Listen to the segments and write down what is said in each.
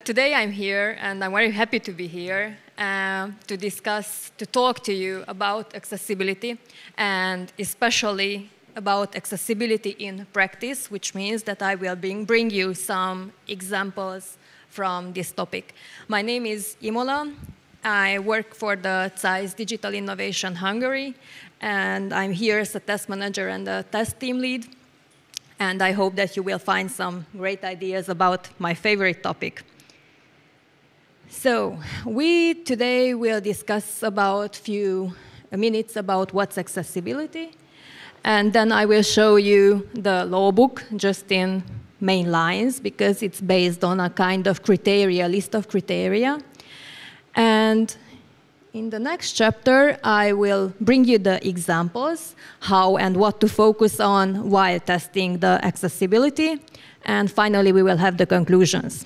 Today I'm here, and I'm very happy to be here to talk to you about accessibility, and especially about accessibility in practice, which means that I will bring you some examples from this topic. My name is Imola. I work for the ZEISS Digital Innovation Hungary, and I'm here as a test manager and a test team lead. And I hope that you will find some great ideas about my favorite topic. So we today will discuss about few minutes about what's accessibility. And then I will show you the law book just in main lines, because it's based on a kind of criteria, list of criteria. And in the next chapter, I will bring you the examples, how and what to focus on while testing the accessibility. And finally, we will have the conclusions.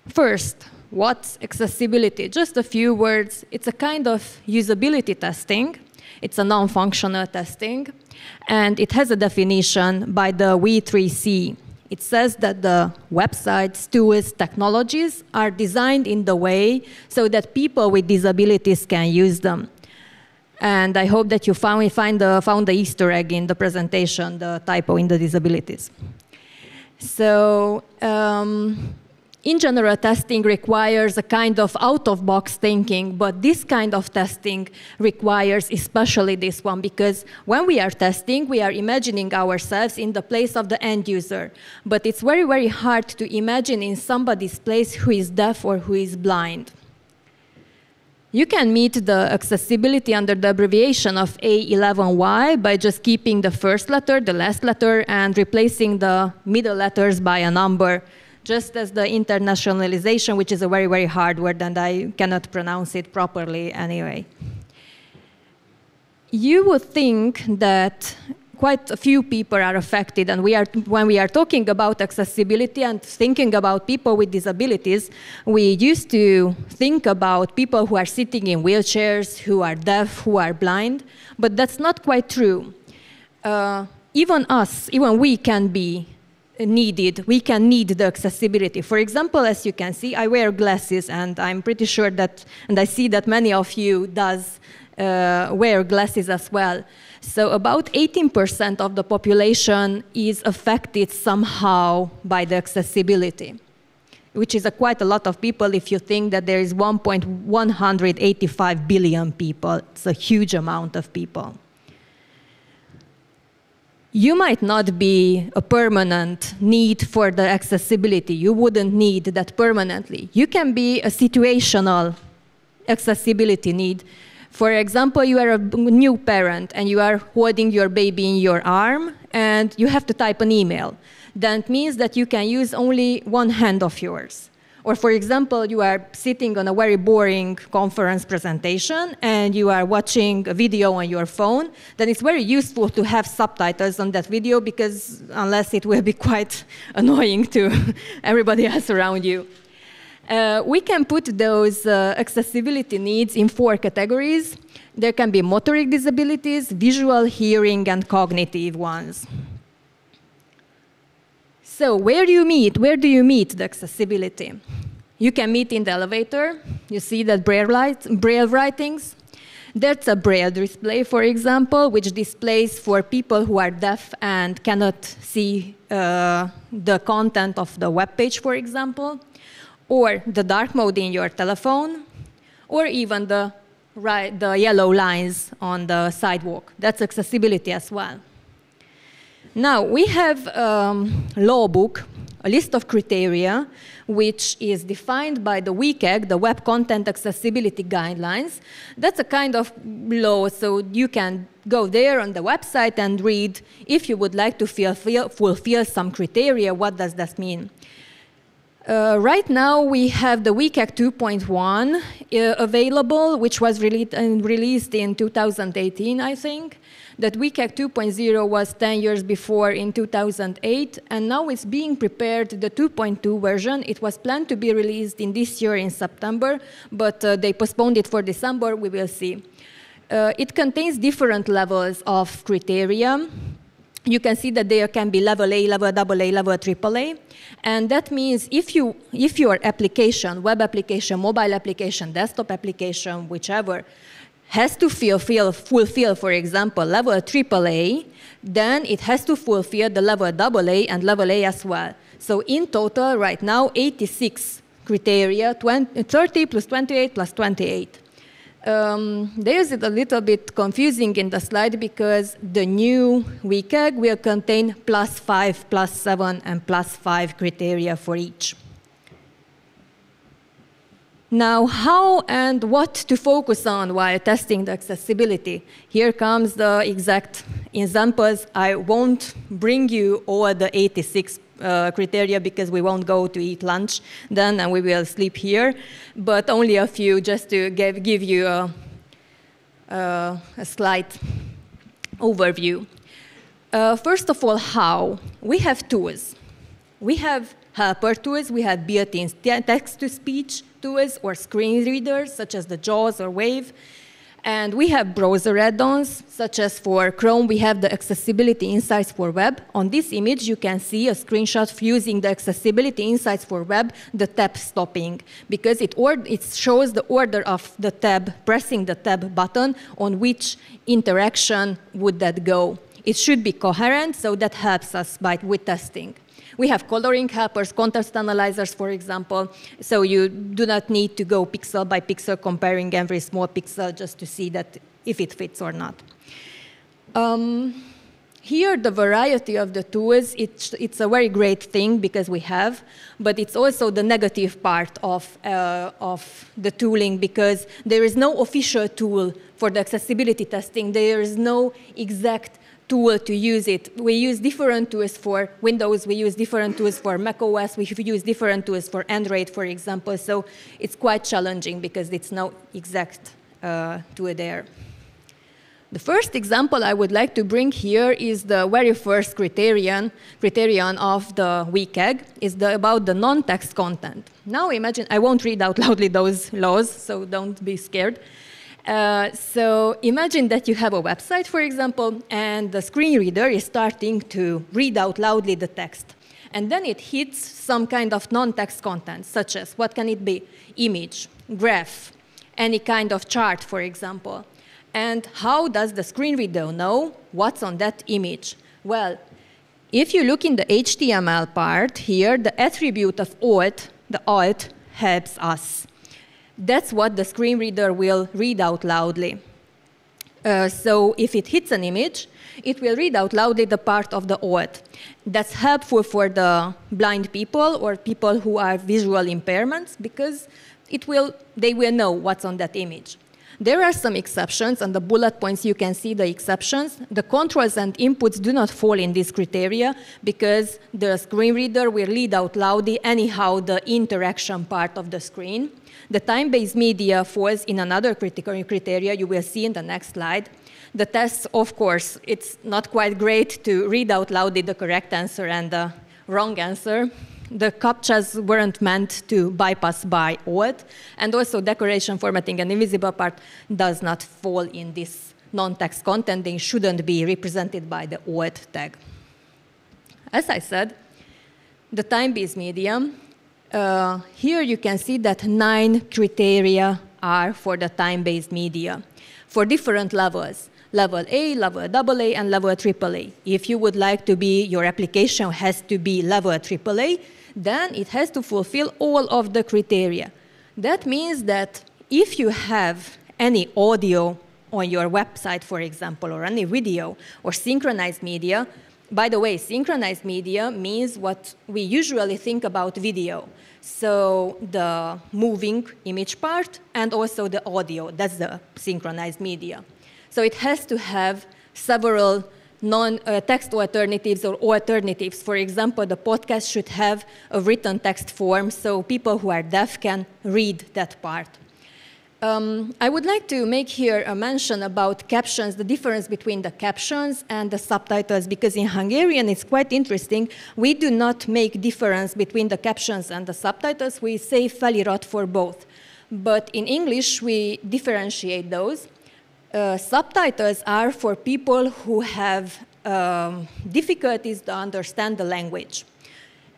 First, what's accessibility? Just a few words. It's a kind of usability testing. It's a non-functional testing. And it has a definition by the V3C. It says that the websites, tools, technologies are designed in the way so that people with disabilities can use them. And I hope that you found the Easter egg in the presentation, the typo in the disabilities. So, in general, testing requires a kind of out-of-box thinking, but this kind of testing requires especially this one, because when we are testing, we are imagining ourselves in the place of the end user. But it's very, very hard to imagine in somebody's place who is deaf or who is blind. You can meet the accessibility under the abbreviation of A11Y by just keeping the first letter, the last letter, and replacing the middle letters by a number. Just as the internationalization, which is a very, very hard word, and I cannot pronounce it properly anyway. You would think that quite a few people are affected, and when we are talking about accessibility and thinking about people with disabilities, we used to think about people who are sitting in wheelchairs, who are deaf, who are blind, but that's not quite true. Even we can be needed. We can need the accessibility. For example, as you can see, I wear glasses, and I'm pretty sure that, and I see that many of you does wear glasses as well. So about 18% of the population is affected somehow by the accessibility, which is quite a lot of people if you think that there is 1.185 billion people. It's a huge amount of people. You might not be a permanent need for the accessibility. You wouldn't need that permanently. You can be a situational accessibility need. For example, you are a new parent and you are holding your baby in your arm and you have to type an email. That means that you can use only one hand of yours. Or for example, you are sitting on a very boring conference presentation and you are watching a video on your phone, then it's very useful to have subtitles on that video, because unless it will be quite annoying to everybody else around you. We can put those accessibility needs in 4 categories. There can be motoric disabilities, visual, hearing, and cognitive ones. So where do you meet the accessibility? You can meet in the elevator. You see that braille writings. That's a braille display, for example, which displays for people who are deaf and cannot see the content of the web page, for example, or the dark mode in your telephone, or even the yellow lines on the sidewalk. That's accessibility as well. Now, we have a law book, a list of criteria, which is defined by the WCAG, the Web Content Accessibility Guidelines. That's a kind of law, so you can go there on the website and read, if you would like to fulfill some criteria, what does that mean? Right now, we have the WCAG 2.1 available, which was released in 2018, I think. That WCAG 2.0 was 10 years before, in 2008, and now it's being prepared, the 2.2 version. It was planned to be released in this year in September, but they postponed it for December. We will see. It contains different levels of criteria. you can see that there can be level A, level AA, level AAA. And that means if your application, web application, mobile application, desktop application, whichever, has to fulfill, for example, level AAA, then it has to fulfill the level AA and level A as well. So in total, right now, 86 criteria, 30 plus 28 plus 28. There's it a little bit confusing in the slide because the new WCAG will contain +5, +7, and +5 criteria for each. Now, how and what to focus on while testing the accessibility? Here comes the exact examples. I won't bring you all the 86 criteria because we won't go to eat lunch then and we will sleep here, but only a few just to give you a slight overview. First of all, how? We have tools. We have helper tools, we have built-in text-to-speech tools or screen readers such as the JAWS or Wave. And we have browser add-ons, such as for Chrome, we have the Accessibility Insights for Web. On this image, you can see a screenshot using the Accessibility Insights for Web, the tab stopping, because it shows the order of the tab, pressing the tab button, on which interaction would that go. It should be coherent, so that helps us with testing. We have coloring helpers, contrast analyzers, for example, so you do not need to go pixel by pixel comparing every small pixel just to see that if it fits or not. Here, the variety of the tools, it's a very great thing because we have, but it's also the negative part of the tooling because there is no official tool for the accessibility testing. There is no exact tool to use it. We use different tools for Windows, we use different tools for macOS, we use different tools for Android, for example, so it's quite challenging because it's no exact tool there. The first example I would like to bring here is the very first criterion of the WCAG, is about the non-text content. Now imagine, I won't read out loudly those laws, so don't be scared. So imagine that you have a website, for example, and the screen reader is starting to read out loudly the text. And then it hits some kind of non-text content, such as, what can it be? Image, graph, any kind of chart, for example. And how does the screen reader know what's on that image? Well, if you look in the HTML part here, the attribute of alt, the alt helps us. That's what the screen reader will read out loudly. So if it hits an image, it will read out loudly the part of the alt. That's helpful for the blind people or people who have visual impairments because they will know what's on that image. There are some exceptions. On the bullet points, you can see the exceptions. The controls and inputs do not fall in this criteria because the screen reader will read out loudly anyhow the interaction part of the screen. The time-based media falls in another critical criteria you will see in the next slide. The tests, of course, it's not quite great to read out loudly the correct answer and the wrong answer. The CAPTCHAs weren't meant to bypass by alt, and also decoration, formatting, and invisible part does not fall in this non-text content. They shouldn't be represented by the alt tag. As I said, the time-based medium, here you can see that 9 criteria are for the time-based media for different levels. Level A, level AA, and level AAA. If you would like to be, your application has to be level AAA, then it has to fulfill all of the criteria. That means that if you have any audio on your website, for example, or any video, or synchronized media, by the way, synchronized media means what we usually think about video. So the moving image part and also the audio, that's the synchronized media. So it has to have several non-text alternatives or alternatives. For example, the podcast should have a written text form so people who are deaf can read that part. I would like to make here a mention about captions, the difference between the captions and the subtitles, because in Hungarian it's quite interesting. We do not make difference between the captions and the subtitles. We say felirat for both. But in English, we differentiate those. Subtitles are for people who have difficulties to understand the language.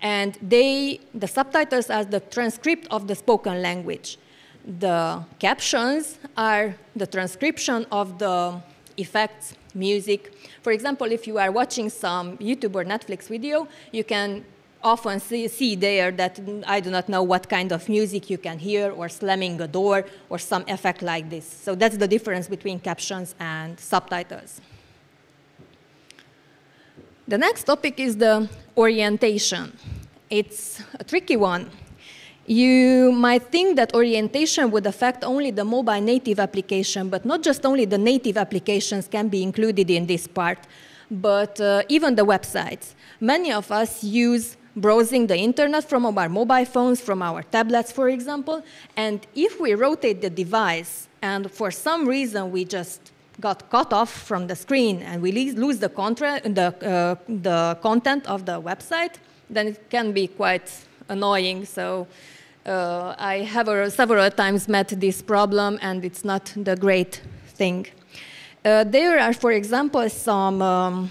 And the subtitles are the transcript of the spoken language. The captions are the transcription of the effects, music. For example, if you are watching some YouTube or Netflix video, you can often see there that I do not know what kind of music you can hear, or slamming a door, or some effect like this. So that's the difference between captions and subtitles. The next topic is the orientation. It's a tricky one. You might think that orientation would affect only the mobile native application, but not just only the native applications can be included in this part, but even the websites. Many of us use browsing the internet from our mobile phones, from our tablets, for example, and if we rotate the device and for some reason we just got cut off from the screen and we lose the content of the website, then it can be quite annoying. So I have several times met this problem, and it's not the great thing. There are, for example, some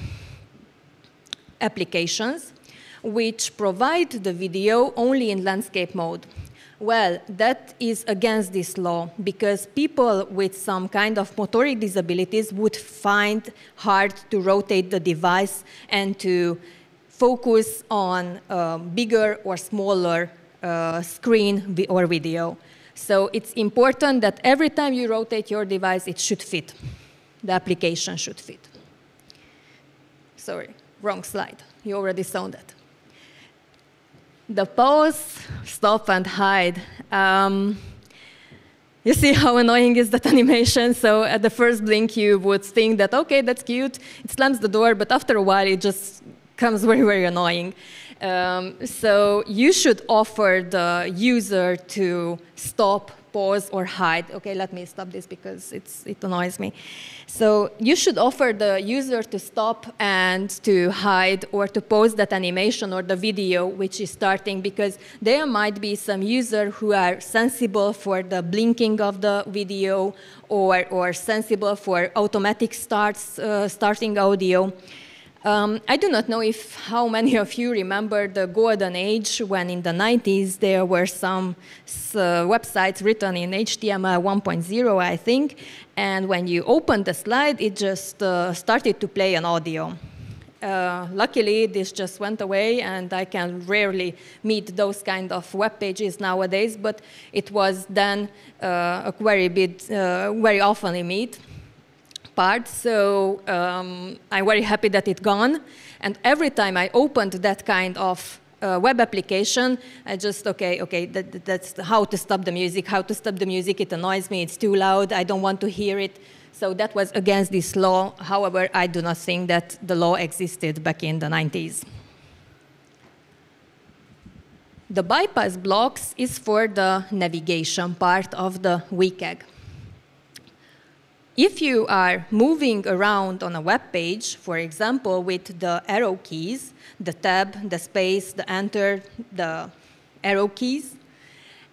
applications which provide the video only in landscape mode. Well, that is against this law, because people with some kind of motoric disabilities would find hard to rotate the device and to focus on a bigger or smaller screen or video. So it's important that every time you rotate your device, it should fit. The application should fit. Sorry, wrong slide. You already saw that. The pause, stop, and hide. You see how annoying is that animation? So at the first blink, you would think that, OK, that's cute. It slams the door. But after a while, it just becomes very, very annoying. So you should offer the user to stop, pause, or hide. OK, let me stop this because it annoys me. So you should offer the user to stop and to hide or to pause that animation or the video which is starting, because there might be some users who are sensible for the blinking of the video or sensible for automatic starting audio. I do not know how many of you remember the golden age when in the 90s there were some websites written in HTML 1.0, I think, and when you opened the slide, it just started to play an audio. Luckily, this just went away, and I can rarely meet those kind of web pages nowadays, but it was then a very often I meet. Part, so I'm very happy that it's gone. And every time I opened that kind of web application, I just, OK, that's how to stop the music, it annoys me, it's too loud, I don't want to hear it. So that was against this law. However, I do not think that the law existed back in the 90s. The bypass blocks is for the navigation part of the WCAG. If you are moving around on a web page, for example, with the arrow keys, the tab, the space, the enter, the arrow keys,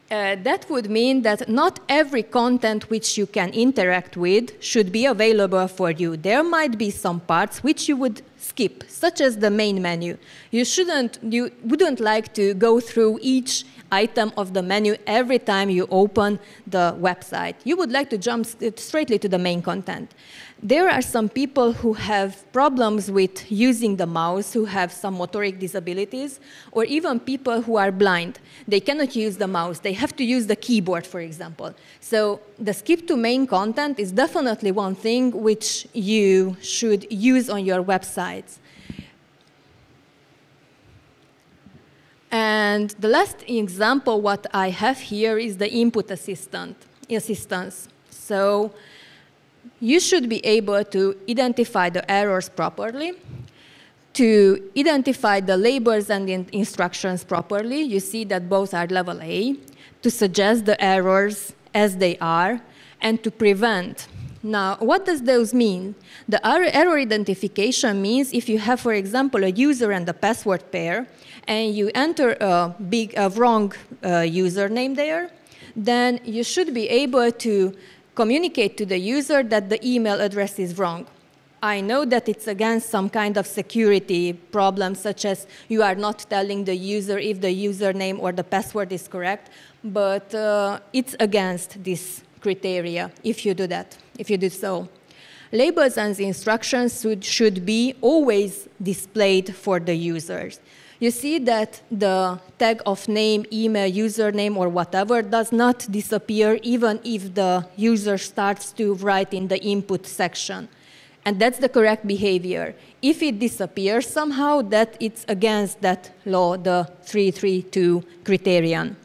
that would mean that not every content which you can interact with should be available for you. There might be some parts which you would skip, such as the main menu. You wouldn't like to go through each item of the menu every time you open the website. You would like to jump straightly to the main content. There are some people who have problems with using the mouse, who have some motoric disabilities, or even people who are blind. They cannot use the mouse. They have to use the keyboard, for example. So the skip to main content is definitely one thing which you should use on your websites. And the last example, what I have here, is the input assistance. So you should be able to identify the errors properly, to identify the labels and the instructions properly. You see that both are level A, to suggest the errors as they are, and to prevent. Now, what does those mean? The error identification means if you have, for example, a user and a password pair, and you enter a wrong username there, then you should be able to communicate to the user that the email address is wrong. I know that it's against some kind of security problem, such as you are not telling the user if the username or the password is correct, but it's against this criteria if you do that, if you do so. Labels and instructions should be always displayed for the users. You see that the tag of name, email, username, or whatever does not disappear even if the user starts to write in the input section. And that's the correct behavior. If it disappears somehow, that it's against that law, the 332 criterion.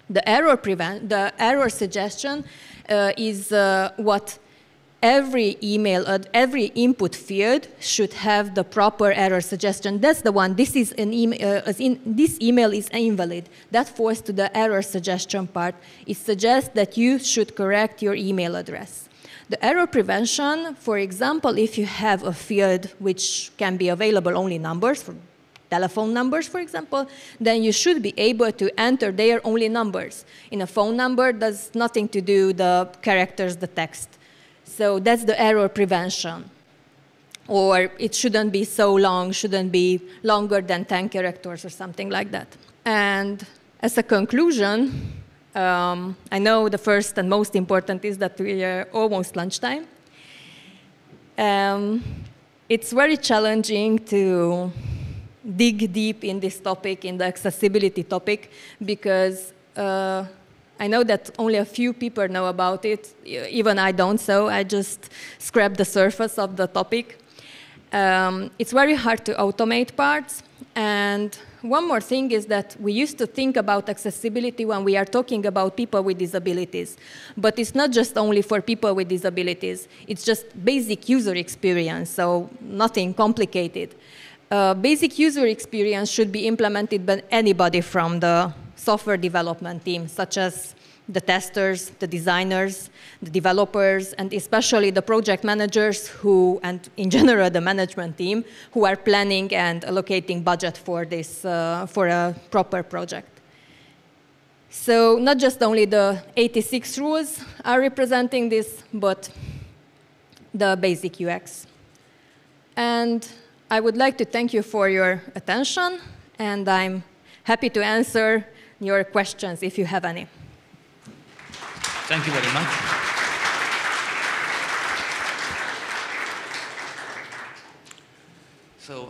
The error suggestion is what every email, every input field should have the proper error suggestion. That's the one. This is an email. This email is invalid. That falls to the error suggestion part. It suggests that you should correct your email address. The error prevention, for example, if you have a field which can be available only numbers, for telephone numbers, for example, then you should be able to enter there only numbers. In a phone number, there's nothing to do the characters, the text. So that's the error prevention. Or it shouldn't be so long, shouldn't be longer than 10 characters or something like that. And as a conclusion, I know the first and most important is that we are almost lunchtime. It's very challenging to dig deep in this topic, in the accessibility topic, because I know that only a few people know about it. Even I don't, so I just scrape the surface of the topic. It's very hard to automate parts. And one more thing is that we used to think about accessibility when we are talking about people with disabilities. But it's not just only for people with disabilities. It's just basic user experience, so nothing complicated. Basic user experience should be implemented by anybody from the software development team, such as the testers, the designers, the developers, and especially the project managers who, and in general the management team, who are planning and allocating budget for this, for a proper project. So not just only the 86 rules are representing this, but the basic UX. And I would like to thank you for your attention, and I'm happy to answer your questions if you have any. Thank you very much. So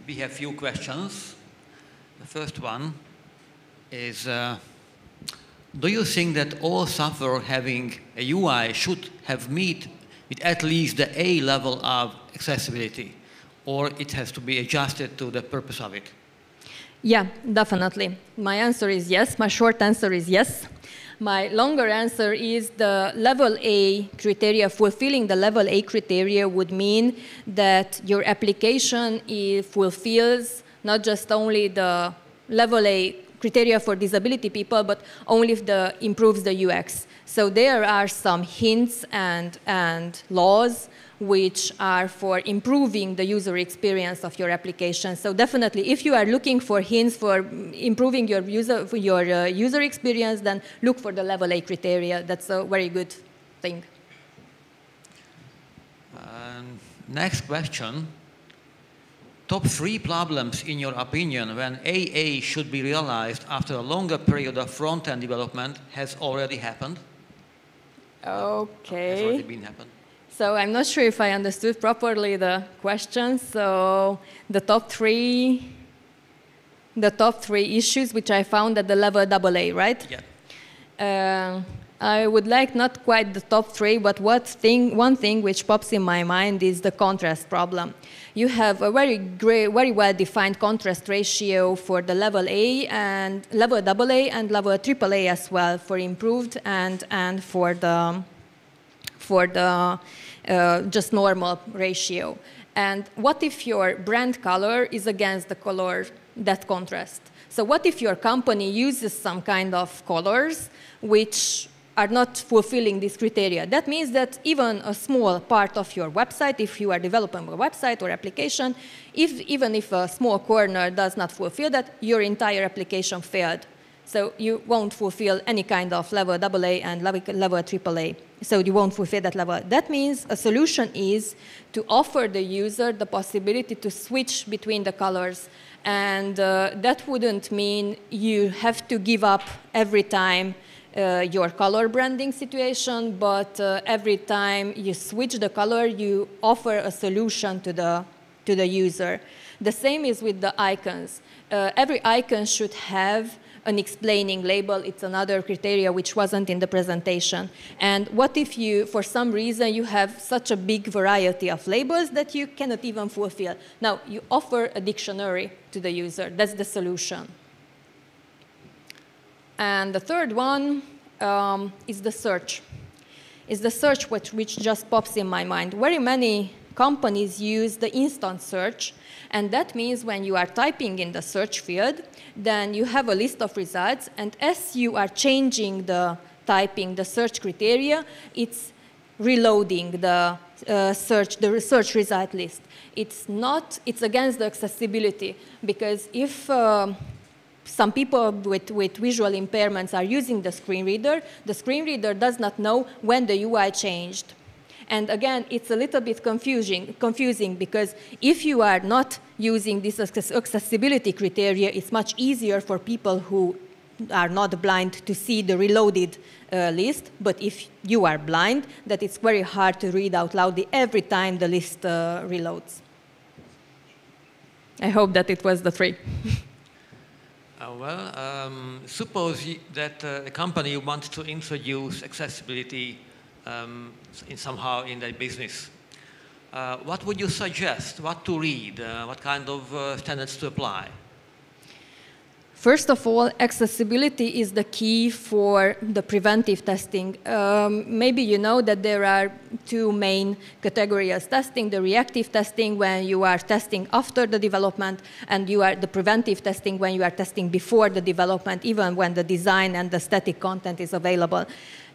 we have few questions. The first one is, do you think that all software having a UI should have meet with at least the A level of accessibility, or it has to be adjusted to the purpose of it? Yeah, definitely. My answer is yes. My short answer is yes. My longer answer is the level A criteria. Fulfilling the level A criteria would mean that your application fulfills not just only the level A criteria for disability people, but only if it improves the UX. So there are some hints and laws which are for improving the user experience of your application. So definitely, if you are looking for hints for improving your user experience, then look for the level A criteria. That's a very good thing. Next question. Top 3 problems, in your opinion, when AA should be realized after a longer period of front-end development has already happened? Okay. Has already been happened. So I'm not sure if I understood properly the question. So the top three issues which I found at the level AA, right? Yeah. I would like not quite the top 3, but one thing which pops in my mind is the contrast problem. You have a very well-defined contrast ratio for the level A and level AA and level AAA as well for improved and for the just normal ratio. And what if your brand color is against the color, that contrast? So what if your company uses some kind of colors which are not fulfilling this criteria? That means that even a small part of your website, if you are developing a website or application, even if a small corner does not fulfill that, your entire application failed. So you won't fulfill any kind of level AA and level AAA. So you won't fulfill that level. That means a solution is to offer the user the possibility to switch between the colors. And that wouldn't mean you have to give up every time your color branding situation, but every time you switch the color, you offer a solution to the user. The same is with the icons. Every icon should have an explaining label. It's another criteria which wasn't in the presentation. And what if you, for some reason, you have such a big variety of labels that you cannot even fulfill? Now, you offer a dictionary to the user. That's the solution. And the third one is the search. Is the search which just pops in my mind. Very many companies use the instant search, and that means when you are typing in the search field, then you have a list of results, and as you are changing the typing, the search criteria, it's reloading the search result list. It's against the accessibility, because if some people with visual impairments are using the screen reader does not know when the UI changed. And again, it's a little bit confusing because if you are not using this accessibility criteria, it's much easier for people who are not blind to see the reloaded list. But if you are blind, that it's very hard to read out loud every time the list reloads. I hope that it was the three. Suppose that a company wants to introduce accessibility somehow in their business. What would you suggest? What to read? What kind of standards to apply? First of all, accessibility is the key for the preventive testing. Maybe you know that there are two main categories of testing: the reactive testing, when you are testing after the development, and the preventive testing, when you are testing before the development, even when the design and the static content is available.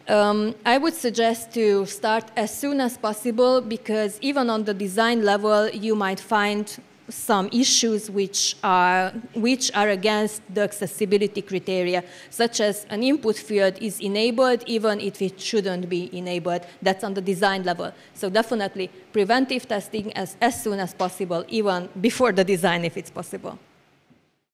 I would suggest to start as soon as possible, because even on the design level, you might find some issues which are against the accessibility criteria, such as an input field is enabled even if it shouldn't be enabled. That's on the design level. So definitely preventive testing as soon as possible, even before the design if it's possible.